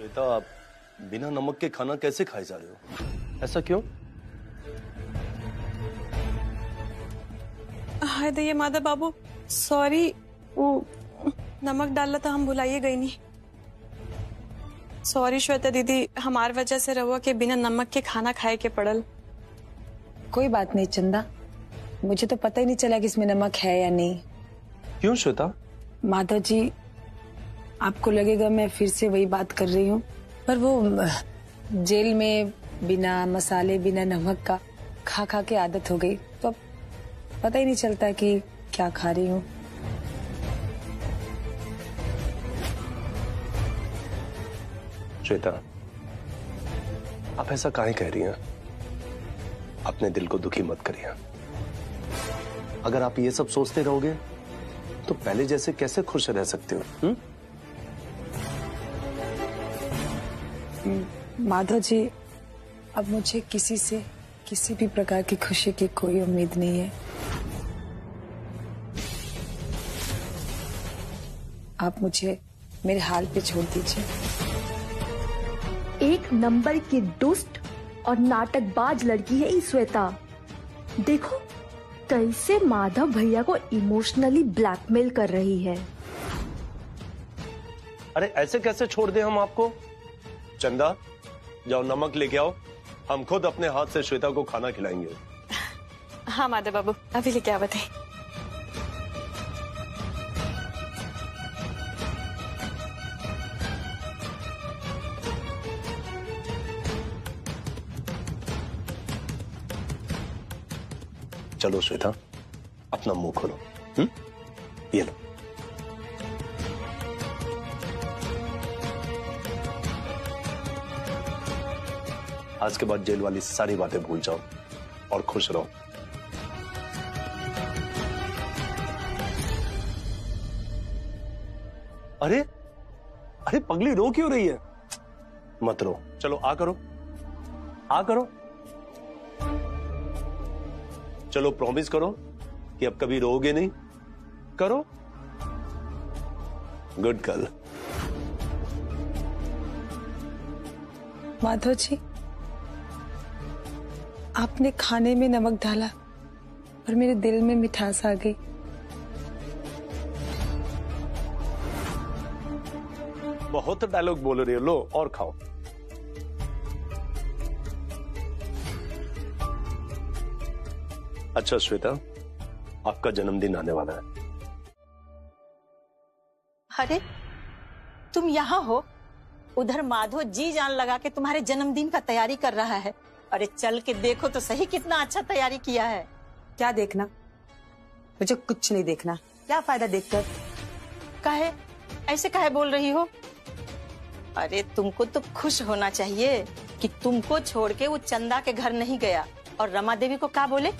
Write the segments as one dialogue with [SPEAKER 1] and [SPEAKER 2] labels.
[SPEAKER 1] श्वेता, आप बिना नमक के खाना कैसे खाए जा रहे हो? ऐसा क्यों?
[SPEAKER 2] हाय दये माधव बाबू, सॉरी, वो नमक डालना था, हम भुलाइए गई नहीं। सॉरी श्वेता दीदी, हमार वजह से रहुआ के बिना नमक के खाना खाए के पड़ल।
[SPEAKER 3] कोई बात नहीं चंदा, मुझे तो पता ही नहीं चला कि इसमें नमक है या नहीं।
[SPEAKER 1] क्यों श्वेता?
[SPEAKER 3] माधव जी, आपको लगेगा मैं फिर से वही बात कर रही हूँ, पर वो जेल में बिना मसाले बिना नमक का खा खा के आदत हो गई, तो अब पता ही नहीं चलता कि क्या खा रही हूँ।
[SPEAKER 1] श्वेता, आप ऐसा काहे कह रही हैं? अपने दिल को दुखी मत करिए। अगर आप ये सब सोचते रहोगे तो पहले जैसे कैसे खुश रह सकते हो?
[SPEAKER 3] माधव जी, अब मुझे किसी से किसी भी प्रकार की खुशी की कोई उम्मीद नहीं है। आप मुझे मेरे हाल पे छोड़ दीजिए।
[SPEAKER 4] एक नंबर की दुष्ट और नाटकबाज लड़की है ये श्वेता। देखो कैसे माधव भैया को इमोशनली ब्लैकमेल कर रही है।
[SPEAKER 1] अरे ऐसे कैसे छोड़ दें हम आपको? चंदा, जाओ नमक लेके आओ, हम खुद अपने हाथ से श्वेता को खाना खिलाएंगे।
[SPEAKER 2] हाँ माधव बाबू, अभी लेके आवत है।
[SPEAKER 1] चलो श्वेता, अपना मुंह खोलो। ये लो। आज के बाद जेल वाली सारी बातें भूल जाओ और खुश रहो। अरे अरे पगली, रो क्यों रही है? मत रो, चलो आ करो, आ करो। चलो प्रॉमिस करो कि अब कभी रोओगे नहीं। करो। Good girl.
[SPEAKER 3] माधव जी, आपने खाने में नमक डाला और मेरे दिल में मिठास आ गई।
[SPEAKER 1] बहुत डायलॉग बोल रही हो, लो और खाओ। अच्छा श्वेता, आपका जन्मदिन आने वाला है।
[SPEAKER 5] अरे तुम यहाँ हो? उधर माधव जी जान लगा के तुम्हारे जन्मदिन का तैयारी कर रहा है। अरे चल के देखो तो सही, कितना अच्छा तैयारी किया है।
[SPEAKER 3] क्या देखना? मुझे कुछ नहीं देखना। क्या फायदा देखकर?
[SPEAKER 5] काहे ऐसे काहे बोल रही हो? अरे तुमको तो खुश होना चाहिए कि तुमको छोड़ के वो चंदा के घर नहीं गया, और रमा देवी को क्या बोले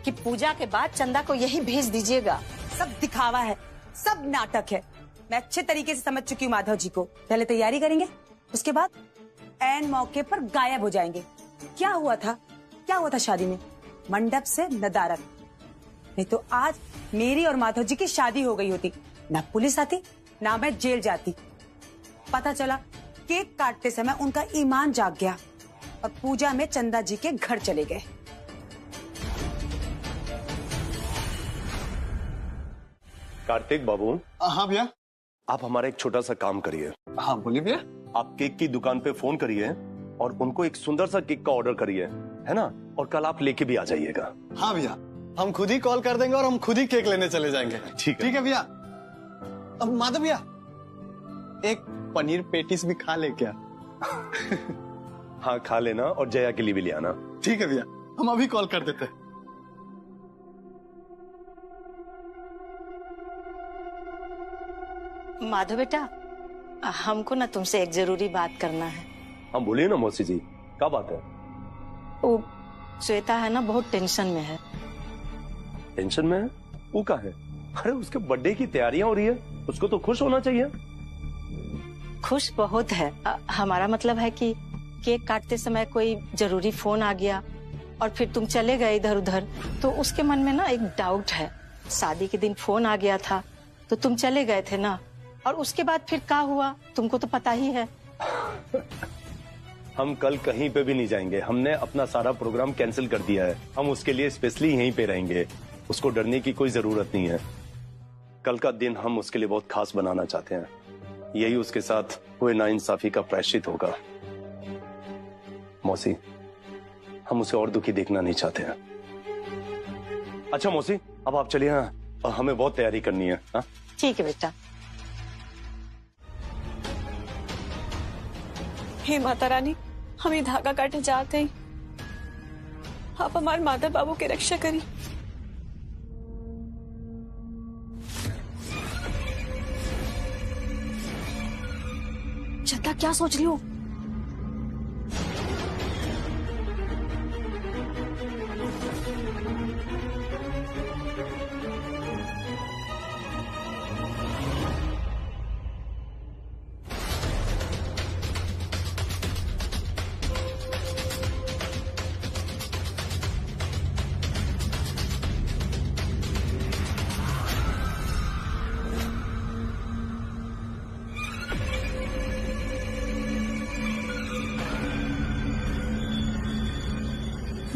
[SPEAKER 5] कि पूजा के बाद चंदा को यही भेज दीजिएगा।
[SPEAKER 3] सब दिखावा है, सब नाटक है। मैं अच्छे तरीके से समझ चुकी हूँ माधव जी को। पहले तैयारी करेंगे, उसके बाद ऐन मौके पर गायब हो जाएंगे। क्या हुआ था? क्या हुआ था शादी में? मंडप से नदारत। नहीं तो आज मेरी और माधव जी की शादी हो गई होती, ना पुलिस आती ना मैं जेल जाती। पता चला केक काटते समय उनका ईमान जाग गया और पूजा में चंदा जी के घर चले गए।
[SPEAKER 1] कार्तिक बाबू।
[SPEAKER 6] हाँ भैया।
[SPEAKER 1] आप हमारा एक छोटा सा काम करिए।
[SPEAKER 6] हाँ बोलिए भैया।
[SPEAKER 1] आप केक की दुकान पे फोन करिए और उनको एक सुंदर सा केक का ऑर्डर करिए, है ना? और कल आप लेके भी आ जाइएगा।
[SPEAKER 6] हाँ भैया, हम खुद ही कॉल कर देंगे और हम खुद ही केक लेने चले जाएंगे।
[SPEAKER 1] ठीक है
[SPEAKER 6] भैया। अब माधव भैया, एक पनीर पेटीज भी खा ले क्या?
[SPEAKER 1] हाँ खा लेना, और जया के लिए भी ले आना।
[SPEAKER 6] ठीक है भैया, हम अभी कॉल कर देते हैं।
[SPEAKER 5] माधव बेटा, हमको ना तुमसे एक जरूरी बात करना है।
[SPEAKER 1] हम बोलिए ना मौसी जी, क्या बात है?
[SPEAKER 5] वो श्वेता है ना, बहुत टेंशन में है।
[SPEAKER 1] टेंशन में है? वो क्या है? अरे उसके बर्थडे की तैयारियां हो रही है, उसको तो खुश होना चाहिए।
[SPEAKER 5] खुश बहुत है। हमारा मतलब है कि केक काटते समय कोई जरूरी फोन आ गया और फिर तुम चले गए इधर उधर, तो उसके मन में ना एक डाउट है। शादी के दिन फोन आ गया था तो तुम चले गए थे ना, और उसके बाद फिर क्या हुआ तुमको तो पता ही है।
[SPEAKER 1] हम कल कहीं पे भी नहीं जाएंगे। हमने अपना सारा प्रोग्राम कैंसिल कर दिया है। हम उसके लिए स्पेशली यहीं पे रहेंगे। उसको डरने की कोई जरूरत नहीं है। कल का दिन हम उसके लिए बहुत खास बनाना चाहते हैं। यही उसके साथ हुए नाइंसाफी का प्रायश्चित होगा। मौसी, हम उसे और दुखी देखना नहीं चाहते हैं। अच्छा मौसी, अब आप चलिए। हाँ, हमें बहुत तैयारी करनी है। हाँ?
[SPEAKER 5] ठीक है बेटा।
[SPEAKER 2] हे माता रानी, हम ये धागा काटने जाते हैं। आप हमारे माता बाबू की रक्षा करी।
[SPEAKER 4] चंदा क्या सोच रही हो?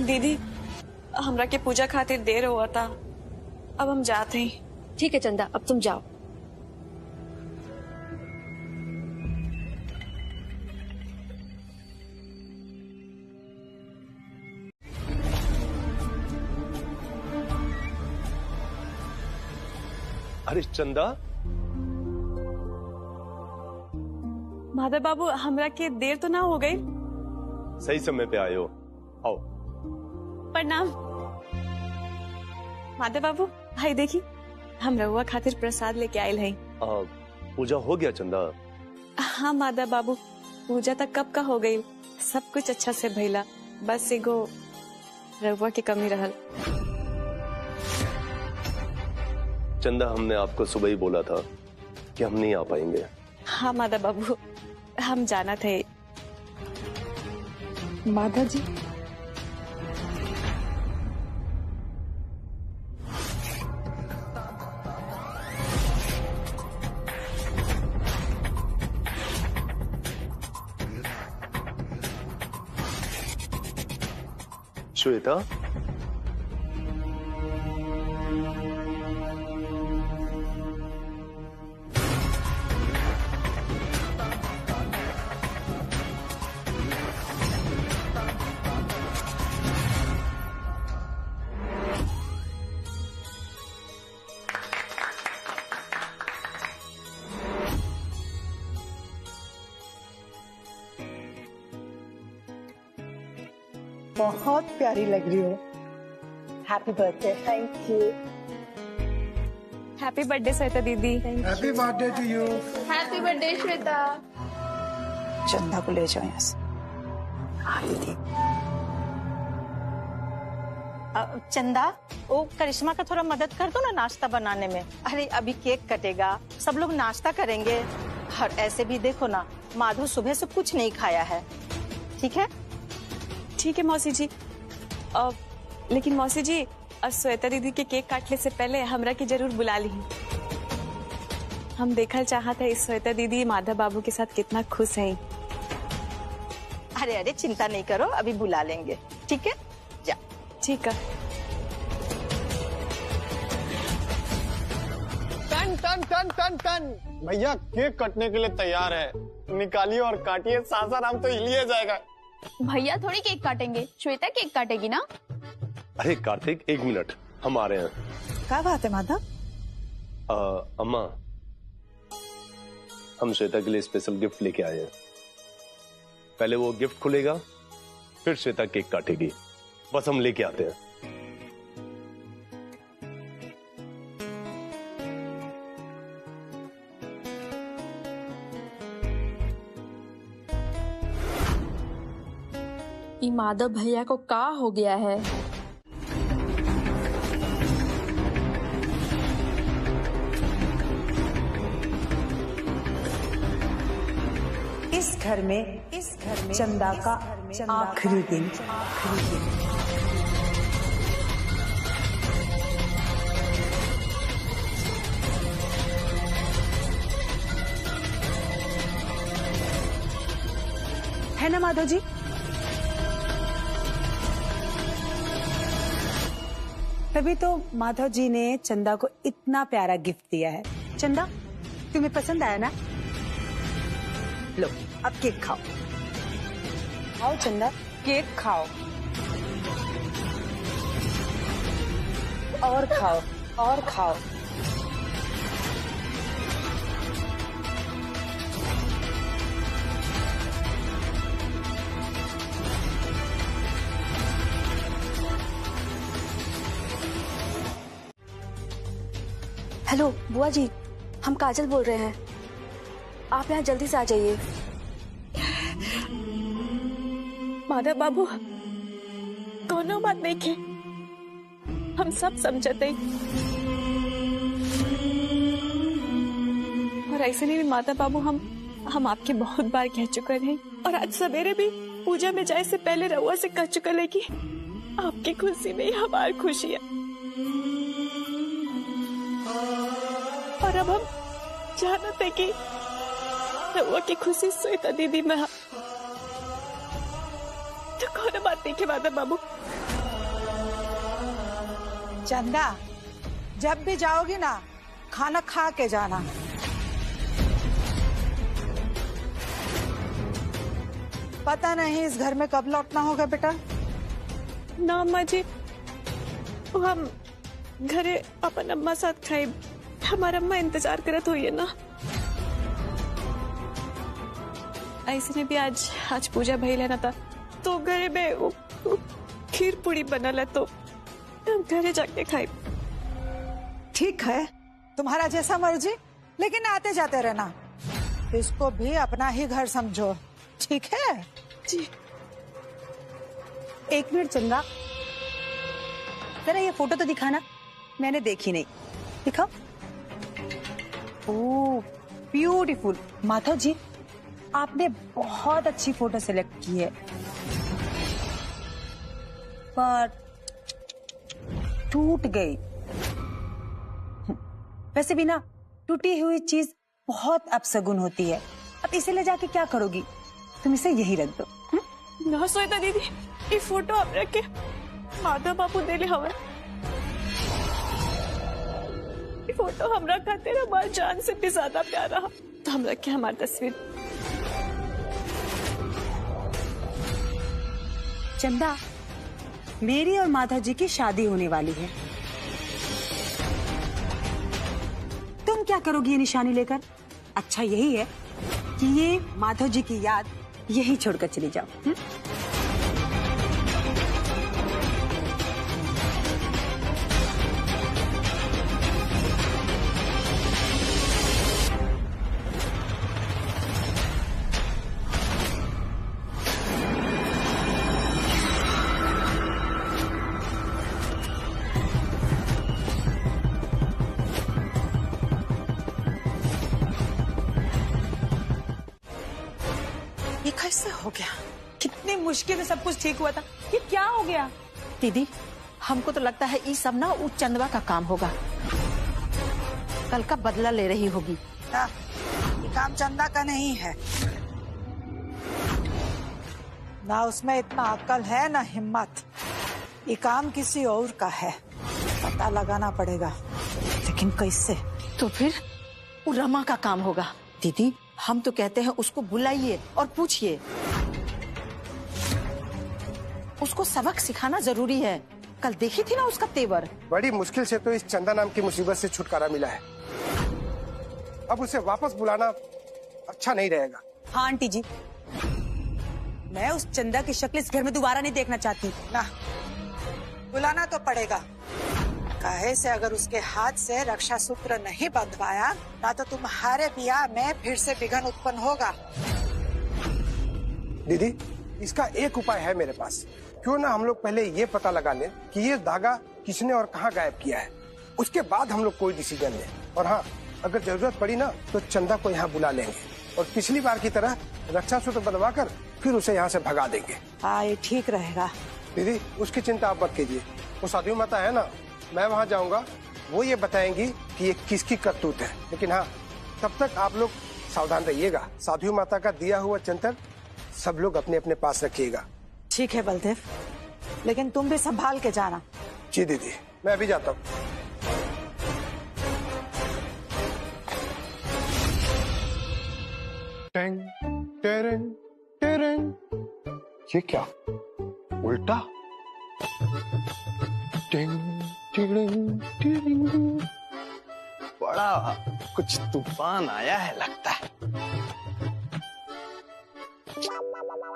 [SPEAKER 2] दीदी, हमरा के पूजा खातिर देर हुआ था। अब हम जाते हैं।
[SPEAKER 4] ठीक है चंदा, अब तुम जाओ।
[SPEAKER 1] अरे चंदा,
[SPEAKER 2] माता बाबू, हमरा के देर तो ना हो गई?
[SPEAKER 1] सही समय पे आए हो। आओ।
[SPEAKER 2] प्रणाम। माता बाबू, भाई देखी, हम रहुआ खातिर प्रसाद लेके आयल हैं।
[SPEAKER 1] पूजा हो गया चंदा?
[SPEAKER 2] हाँ माता बाबू, पूजा तक कब का हो गई। सब कुछ अच्छा से भइला, बस एगो रहुआ की कमी रहल।
[SPEAKER 1] चंदा, हमने आपको सुबह ही बोला था कि हम नहीं आ पाएंगे।
[SPEAKER 2] हाँ माता बाबू, हम जाना थे।
[SPEAKER 3] माता जी,
[SPEAKER 1] श्वेता,
[SPEAKER 3] बहुत प्यारी लग रही हो। Happy birthday. Thank you.
[SPEAKER 2] Happy birthday Shweta दीदी।
[SPEAKER 7] Happy birthday to you.
[SPEAKER 4] Happy birthday Shweta.
[SPEAKER 3] चंदा को ले जाओ यहाँ से। हाँ दीदी।
[SPEAKER 5] चंदा, वो करिश्मा का थोड़ा मदद कर दो ना नाश्ता बनाने में। अरे अभी केक कटेगा, सब लोग नाश्ता करेंगे। और ऐसे भी देखो ना, माधव सुबह से कुछ नहीं खाया है। ठीक है?
[SPEAKER 2] ठीक है मौसी जी। लेकिन मौसी जी, श्वेता दीदी के केक काटने से पहले हमरा की जरूर बुला ली। हम देखल चाहते हैं श्वेता दीदी माधव बाबू के साथ कितना खुश हैं।
[SPEAKER 5] अरे अरे चिंता नहीं करो, अभी बुला लेंगे। ठीक है, जा।
[SPEAKER 2] ठीक है।
[SPEAKER 6] टन टन टन टन टन। भैया केक कटने के लिए तैयार है, निकालिए और काटिए। सासाराम तो हिलिए जाएगा।
[SPEAKER 8] भैया थोड़ी केक काटेंगे, श्वेता केक काटेगी ना।
[SPEAKER 1] अरे कार्तिक, 1 मिनट, हम आ रहे हैं।
[SPEAKER 3] क्या बात है माधव?
[SPEAKER 1] अम्मा, हम श्वेता के लिए स्पेशल गिफ्ट लेके आए हैं। पहले वो गिफ्ट खुलेगा, फिर श्वेता केक काटेगी। बस हम लेके आते हैं।
[SPEAKER 4] ये माधव भैया को क्या हो गया है?
[SPEAKER 3] इस घर में चंदा का आखिरी दिन। है ना माधव जी? तभी तो माधव जी ने चंदा को इतना प्यारा गिफ्ट दिया है। चंदा, तुम्हें पसंद आया ना? लो, अब केक खाओ। खाओ चंदा, केक खाओ। और खाओ, और खाओ।
[SPEAKER 4] हेलो बुआ जी, हम काजल बोल रहे हैं। आप यहाँ जल्दी से आ जाइए।
[SPEAKER 2] माधव बाबू, कोनो बात नहीं के, हम सब समझते। और ऐसे नहीं भी माता बाबू, हम आपके बहुत बार कह चुके हैं, और आज सवेरे भी पूजा में जाए से पहले रउआ से कह चुके हैं कि आपकी खुशी में ही हमारी खुशी है। और अब हम जानते हैं कि रउआ की खुशी श्वेता दीदी में है। तो कौन बात नहीं के माता बाबू।
[SPEAKER 7] चंदा, जब भी जाओगी ना, खाना खा के जाना। पता नहीं इस घर में कब लौटना होगा बेटा।
[SPEAKER 2] ना अम्मा जी, हम घरे अपन अम्मा साथ खाए, हमारा अम्मा इंतजार करत हुई है ना। ऐसे ने भी आज पूजा भइल है ना, तो घरे में वो खीर पूरी बनल है, तो हम घरे जाके खाए।
[SPEAKER 7] ठीक है, तुम्हारा जैसा मर्जी, लेकिन आते जाते रहना। इसको भी अपना ही घर समझो, ठीक है?
[SPEAKER 2] जी।
[SPEAKER 3] एक मिनट चंदा, जरा ये फोटो तो दिखाना, मैंने देखी नहीं। दिखाओ। Oh beautiful. माधव जी, आपने बहुत अच्छी फोटो सिलेक्ट की है, पर टूट गई। वैसे भी ना, टूटी हुई चीज बहुत अपशगुन होती है। अब इसे ले जाके क्या करोगी? तुम इसे यही रख दो।
[SPEAKER 2] ना श्वेता दीदी, ये फोटो आप रखे, माधव बाबू देले हमें। ये फोटो हमरा खातिर हमारी जान से भी ज्यादा प्यारा, तो हम रखे हमारी तस्वीर।
[SPEAKER 3] चंदा, मेरी और माधव जी की शादी होने वाली है। तुम क्या करोगी ये निशानी लेकर? अच्छा यही है कि ये माधव जी की याद यही छोड़कर चली जाओ।
[SPEAKER 7] ये कैसे हो गया?
[SPEAKER 3] कितनी मुश्किल से सब कुछ ठीक हुआ था, ये क्या हो गया?
[SPEAKER 5] दीदी, हमको तो लगता है ये सब ना उस चंदवा का काम होगा। कल का बदला ले रही होगी।
[SPEAKER 7] ना, ये काम चंदा का नहीं है। ना उसमें इतना अक्ल है ना हिम्मत। ये काम किसी और का है, पता लगाना पड़ेगा, लेकिन कैसे?
[SPEAKER 5] तो फिर वो रमा का काम होगा। दीदी, हम तो कहते हैं उसको बुलाइए और पूछिए। उसको सबक सिखाना जरूरी है। कल देखी थी ना उसका तेवर।
[SPEAKER 6] बड़ी मुश्किल से तो इस चंदा नाम की मुसीबत से छुटकारा मिला है। अब उसे वापस बुलाना अच्छा नहीं रहेगा।
[SPEAKER 3] हाँ आंटी जी, मैं उस चंदा की शक्ल इस घर में दोबारा नहीं देखना चाहती।
[SPEAKER 7] ना, बुलाना तो पड़ेगा। काहे से अगर उसके हाथ से रक्षा सूत्र नहीं बंधवाया ना, तो तुम्हारे ब्याह में फिर से विघ्न उत्पन्न होगा।
[SPEAKER 6] दीदी, इसका एक उपाय है मेरे पास। क्यों ना हम लोग पहले ये पता लगा लें कि ये धागा किसने और कहाँ गायब किया है, उसके बाद हम लोग कोई डिसीजन लें। और हाँ, अगर जरूरत पड़ी ना तो चंदा को यहाँ बुला लेंगे और पिछली बार की तरह रक्षा सूत्र बंधवा कर फिर उसे यहाँ से भगा देंगे।
[SPEAKER 7] हाँ, ये ठीक रहेगा।
[SPEAKER 6] दीदी, उसकी चिंता आप मत कीजिए। वो साधु माता है ना, मैं वहाँ जाऊंगा, वो ये बताएंगी कि ये किसकी करतूत है। लेकिन हाँ, तब तक आप लोग सावधान रहिएगा। साधु माता का दिया हुआ जंतर सब लोग अपने अपने पास रखिएगा।
[SPEAKER 7] ठीक है बलदेव, लेकिन तुम भी संभाल के जाना।
[SPEAKER 6] जी दीदी, मैं अभी जाता हूँ। टेंग टेरेंग टेरेंग, ये क्या उल्टा? टिंग टिंग टिंग, बड़ा कुछ तूफान आया है लगता है।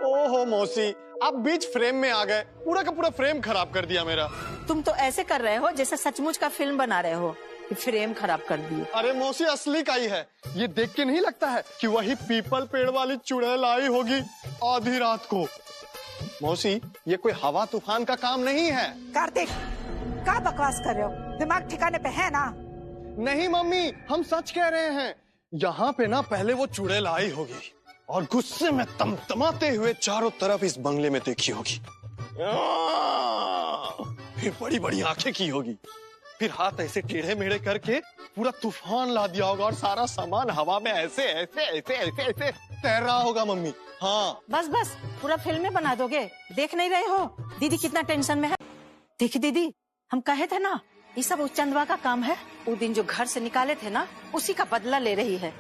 [SPEAKER 9] ओहो मौसी, आप बीच फ्रेम में आ गए, पूरा का पूरा फ्रेम खराब कर दिया मेरा।
[SPEAKER 5] तुम तो ऐसे कर रहे हो जैसे सचमुच का फिल्म बना रहे हो, कि फ्रेम खराब कर दिए।
[SPEAKER 9] अरे मौसी, असली का ही है। ये देख के नहीं लगता है कि वही पीपल पेड़ वाली चुड़ैल आई होगी आधी रात को। मौसी, ये कोई हवा तूफान का काम नहीं है।
[SPEAKER 7] कार्तिक, क्या बकवास कर रहे हो? दिमाग ठिकाने पे है ना?
[SPEAKER 9] नहीं मम्मी, हम सच कह रहे हैं। यहाँ पे ना पहले वो चुड़ैल आई होगी और गुस्से में तमतमाते हुए चारों तरफ इस बंगले में देखी होगी। फिर बड़ी बड़ी आंखें की होगी, फिर हाथ ऐसे टेढ़े मेढ़े करके पूरा तूफान ला दिया होगा और सारा सामान हवा में ऐसे ऐसे ऐसे ऐसे ऐसे तैर रहा होगा मम्मी। हाँ
[SPEAKER 5] बस बस, पूरा फिल्म में बना दोगे। देख नहीं रहे हो दीदी कितना टेंशन में है? देखी दीदी, हम कहे थे ना ये सब उस चंदवा का काम है। वो दिन जो घर से निकाले थे ना, उसी का बदला ले रही है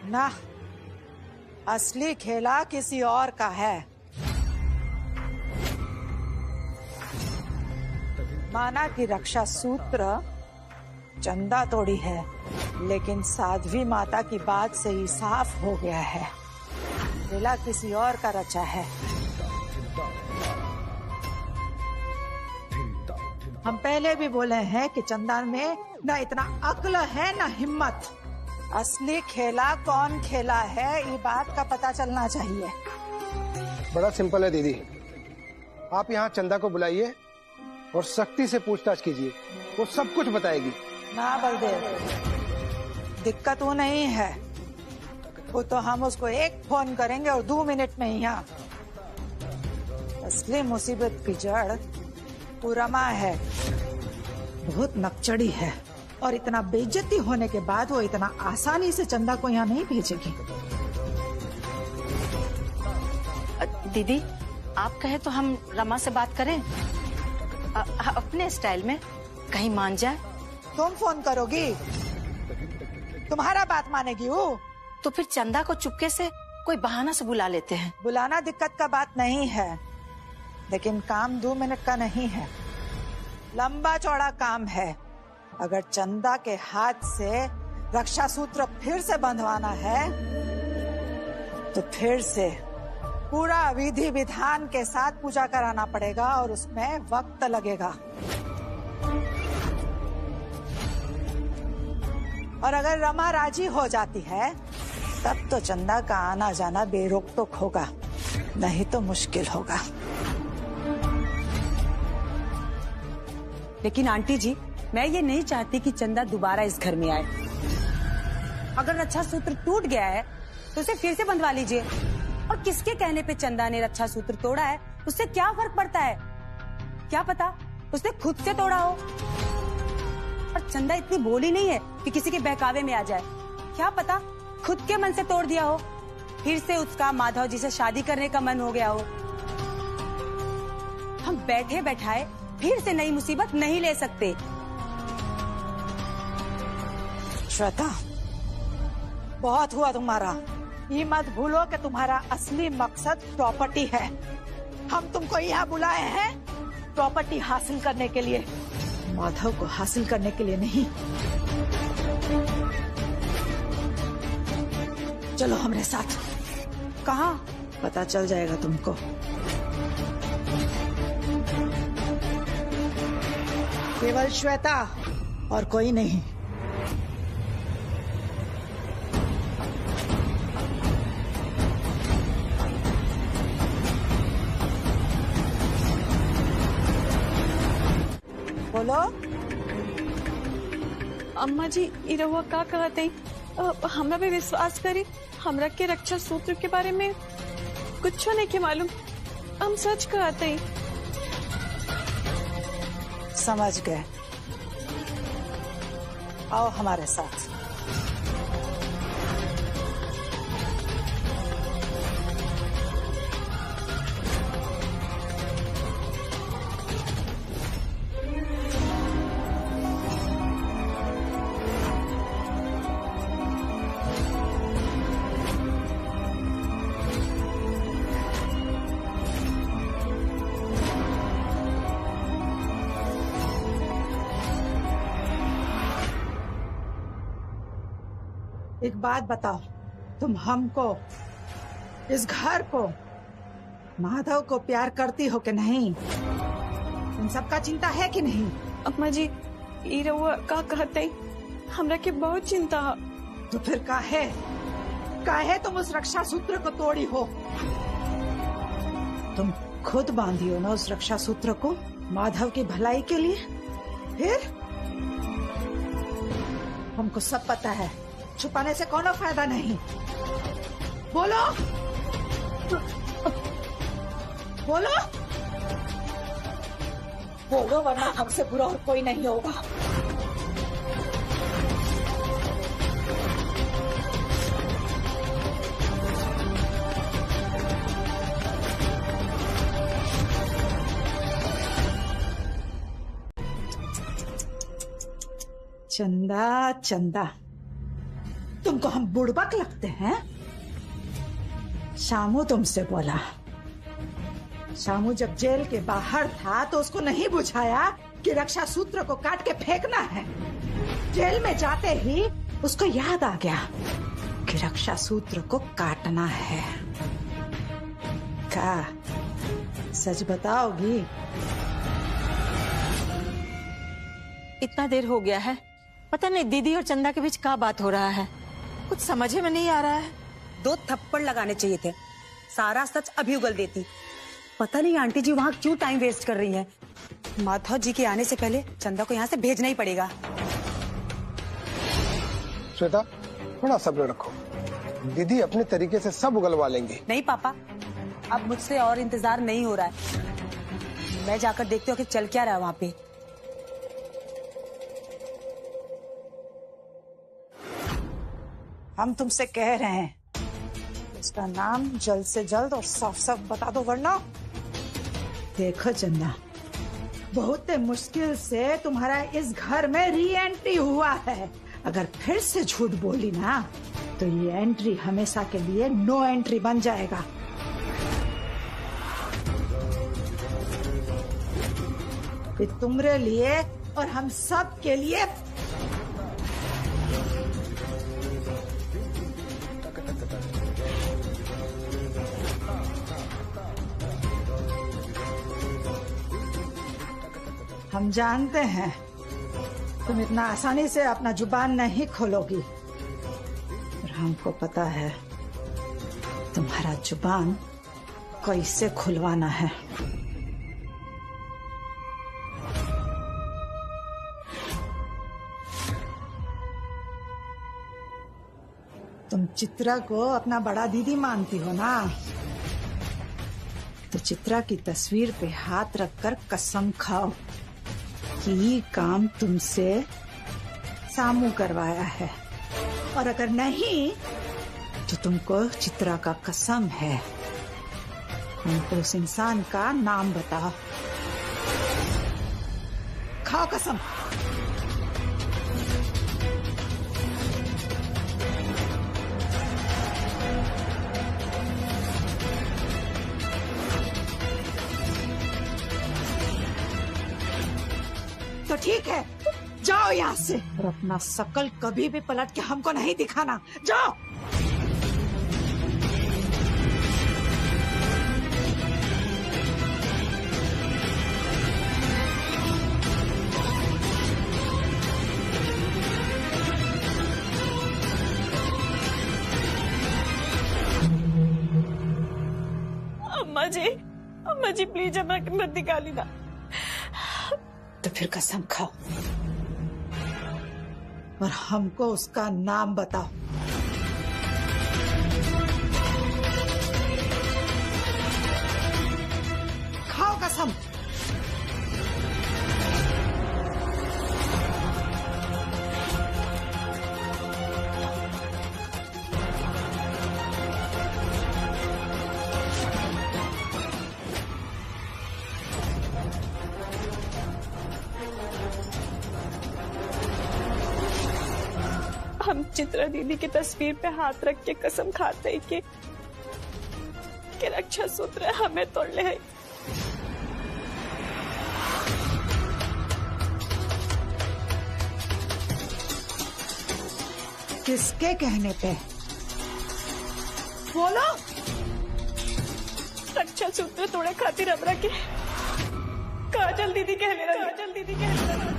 [SPEAKER 7] ना। असली खेला किसी और का है। माना कि रक्षा सूत्र चंदा तोड़ी है, लेकिन साध्वी माता की बात से ही साफ हो गया है खेला किसी और का रचा है। हम पहले भी बोले हैं कि चंदा में न इतना अक्ल है न हिम्मत। असली खेला कौन खेला है, ये बात का पता चलना चाहिए।
[SPEAKER 6] बड़ा सिंपल है दीदी, आप यहाँ चंदा को बुलाइए और सख्ती से पूछताछ कीजिए, वो सब कुछ बताएगी।
[SPEAKER 7] ना बलदेव, दिक्कत वो नहीं है, वो तो हम उसको एक फोन करेंगे और 2 मिनट में यहाँ। असली मुसीबत की जड़ वो रमा है, बहुत नकचड़ी है और इतना बेइज्जती होने के बाद वो इतना आसानी से चंदा को यहाँ नहीं भेजेगी।
[SPEAKER 5] दीदी, आप कहे तो हम रमा से बात करें अपने स्टाइल में, कहीं मान जाए।
[SPEAKER 7] तुम फोन करोगी? तुम्हारा बात मानेगी वो?
[SPEAKER 5] तो फिर चंदा को चुपके से कोई बहाना से बुला लेते हैं।
[SPEAKER 7] बुलाना दिक्कत का बात नहीं है, लेकिन काम 2 मिनट का नहीं है, लंबा चौड़ा काम है। अगर चंदा के हाथ से रक्षा सूत्र फिर से बंधवाना है तो फिर से पूरा विधि विधान के साथ पूजा कराना पड़ेगा और उसमें वक्त लगेगा। और अगर रमा राजी हो जाती है तब तो चंदा का आना जाना बेरोक टोक होगा, नहीं तो मुश्किल होगा।
[SPEAKER 3] लेकिन आंटी जी, मैं ये नहीं चाहती कि चंदा दोबारा इस घर में आए। अगर रक्षा सूत्र टूट गया है तो उसे फिर से बंधवा लीजिए। और किसके कहने पे चंदा ने रक्षा सूत्र तोड़ा है, उससे क्या फर्क पड़ता है? क्या पता उसने खुद से तोड़ा हो। और चंदा इतनी भोली नहीं है कि किसी के बहकावे में आ जाए। क्या पता खुद के मन से तोड़ दिया हो, फिर से उसका माधव जी से शादी करने का मन हो गया हो। हम बैठे बैठाए फिर से नई मुसीबत नहीं ले सकते।
[SPEAKER 7] श्वेता, बहुत हुआ तुम्हारा। ये मत भूलो कि तुम्हारा असली मकसद प्रॉपर्टी है। हम तुमको यहाँ बुलाए हैं प्रॉपर्टी हासिल करने के लिए, माधव को हासिल करने के लिए नहीं। चलो हमारे साथ। कहाँ? पता चल जाएगा तुमको। केवल श्वेता और कोई नहीं। बोलो।
[SPEAKER 2] अम्मा जी, ई रहुआ का कहते हमरा पे विश्वास करी। हमरा के रक्षा सूत्र के बारे में कुछ नहीं के मालूम, हम सच कहते।
[SPEAKER 7] समझ गए, आओ हमारे साथ। एक बात बताओ, तुम हमको, इस घर को, माधव को प्यार करती हो कि नहीं? इन सबका चिंता है कि नहीं?
[SPEAKER 2] अम्मा जी ई रउआ का कहते हमरा के बहुत चिंता।
[SPEAKER 7] तो फिर काहे तुम उस रक्षा सूत्र को तोड़ी हो? तुम खुद बांधी हो ना उस रक्षा सूत्र को माधव की भलाई के लिए। फिर हमको सब पता है, छुपाने से कोनो फायदा नहीं। बोलो बोलो बोलो, वरना हमसे बुरा और कोई नहीं होगा। चंदा चंदा, तुमको हम बुड़बक लगते हैं? शामू तुमसे बोला, शामू जब जेल के बाहर था तो उसको नहीं बुझाया कि रक्षा सूत्र को काट के फेंकना है। जेल में जाते ही उसको याद आ गया कि रक्षा सूत्र को काटना है। क्या सच बताओगी?
[SPEAKER 5] इतना देर हो गया है, पता नहीं दीदी और चंदा के बीच क्या बात हो रहा है, कुछ समझ में नहीं आ रहा है।
[SPEAKER 3] 2 थप्पड़ लगाने चाहिए थे, सारा सच अभी उगल देती। पता नहीं आंटी जी वहाँ क्यों टाइम वेस्ट कर रही हैं। माधव जी के आने से पहले चंदा को यहाँ से भेजना ही पड़ेगा।
[SPEAKER 6] श्वेता, थोड़ा सब्र रखो, दीदी अपने तरीके से सब उगलवा लेंगे।
[SPEAKER 3] नहीं पापा, अब मुझसे और इंतजार नहीं हो रहा है। मैं जाकर देखती हूँ कि चल क्या रहा है वहाँ पे।
[SPEAKER 7] हम तुमसे कह रहे हैं इसका नाम जल्द से जल्द और साफ साफ बता दो, वरना देखो चंदा, बहुत मुश्किल से तुम्हारा इस घर में री एंट्री हुआ है। अगर फिर से झूठ बोली ना तो ये एंट्री हमेशा के लिए नो एंट्री बन जाएगा। ये तुम्हारे लिए और हम सब के लिए हम जानते हैं तुम इतना आसानी से अपना जुबान नहीं खोलोगी, और हमको पता है तुम्हारा जुबान कैसे खुलवाना है। तुम चित्रा को अपना बड़ा दीदी मानती हो ना, तो चित्रा की तस्वीर पे हाथ रखकर कसम खाओ कि ये काम तुमसे सामू करवाया है, और अगर नहीं तो तुमको चित्रा का कसम है। हमको उस इंसान का नाम बताओ, खाओ कसम। तो ठीक है, जाओ यहाँ से, और अपना शकल कभी भी पलट के हमको नहीं दिखाना। जाओ।
[SPEAKER 2] अम्मा जी प्लीज अम्मा के मत निकाली ना।
[SPEAKER 7] तो फिर कसम खाओ और हमको उसका नाम बताओ। खाओ कसम।
[SPEAKER 2] हम चित्रा दीदी की तस्वीर पे हाथ रख के कसम खाते हैं कि रक्षा सूत्र हमें तोड़ ले है।
[SPEAKER 7] किसके कहने पे? बोलो।
[SPEAKER 2] रक्षा सूत्र तोड़े खातिर हमरा के काजल दीदी कहले रही। काजल दीदी कहले रही।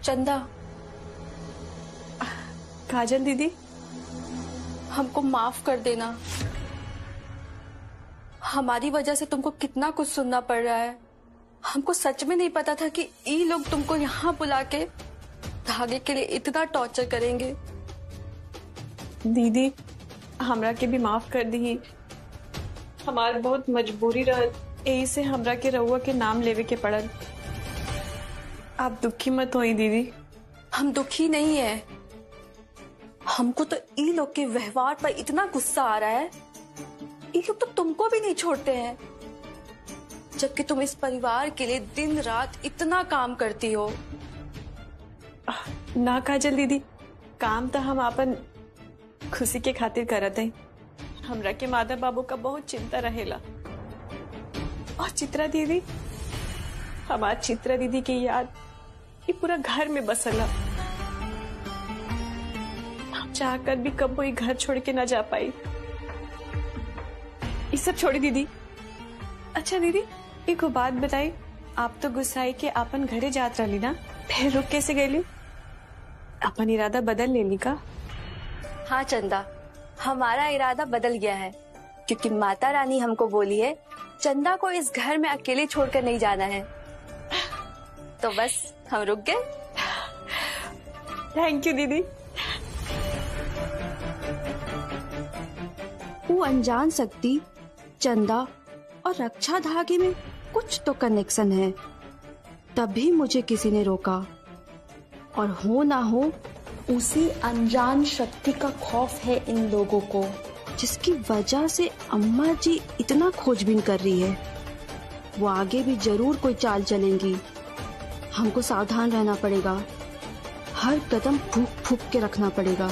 [SPEAKER 4] चंदा,
[SPEAKER 2] काजल दीदी,
[SPEAKER 4] हमको माफ कर देना। हमारी वजह से तुमको कितना कुछ सुनना पड़ रहा है। हमको सच में नहीं पता था कि ये लोग तुमको यहाँ बुला के धागे के लिए इतना टॉर्चर करेंगे।
[SPEAKER 2] दीदी, हमरा के भी माफ कर दी। हमार बहुत मजबूरी रहल, यही से हमरा के रउआ के नाम लेवे के पड़ल। आप दुखी मत होई दीदी।
[SPEAKER 4] हम दुखी नहीं है, हमको तो ये लोग के व्यवहार पर इतना गुस्सा आ रहा है। ये लोग तो तुमको भी नहीं छोड़ते हैं, जबकि तुम इस परिवार के लिए दिन रात इतना काम करती हो।
[SPEAKER 2] ना काजल दीदी, काम तो हम अपन खुशी के खातिर करत हैं। हमरा के माधव बाबू का बहुत चिंता रहेला। और चित्रा दीदी, हमार चित्रा दीदी की याद ये पूरा घर में बसला। हम चाहकर भी कब वो घर छोड़ के ना जा पाई। ये सब छोड़ी दीदी। अच्छा दीदी, एक बात बताई, आप तो गुस्साई के अपन घरे जात रही ना, फिर रुक कैसे गईली? अपन इरादा बदल लेली का?
[SPEAKER 4] हाँ चंदा, हमारा इरादा बदल गया है, क्योंकि माता रानी हमको बोली है चंदा को इस घर में अकेले छोड़कर नहीं जाना है। तो बस हम रुक गए।
[SPEAKER 2] थैंक यू दीदी।
[SPEAKER 4] वो अनजान शक्ति, चंदा और रक्षा धागे में कुछ तो कनेक्शन है, तभी मुझे किसी ने रोका। और हो ना हो, उसी अनजान शक्ति का खौफ है इन लोगों को, जिसकी वजह से अम्मा जी इतना खोजबीन कर रही है। वो आगे भी जरूर कोई चाल चलेंगी। हमको सावधान रहना पड़ेगा, हर कदम फूंक फूंक के रखना पड़ेगा।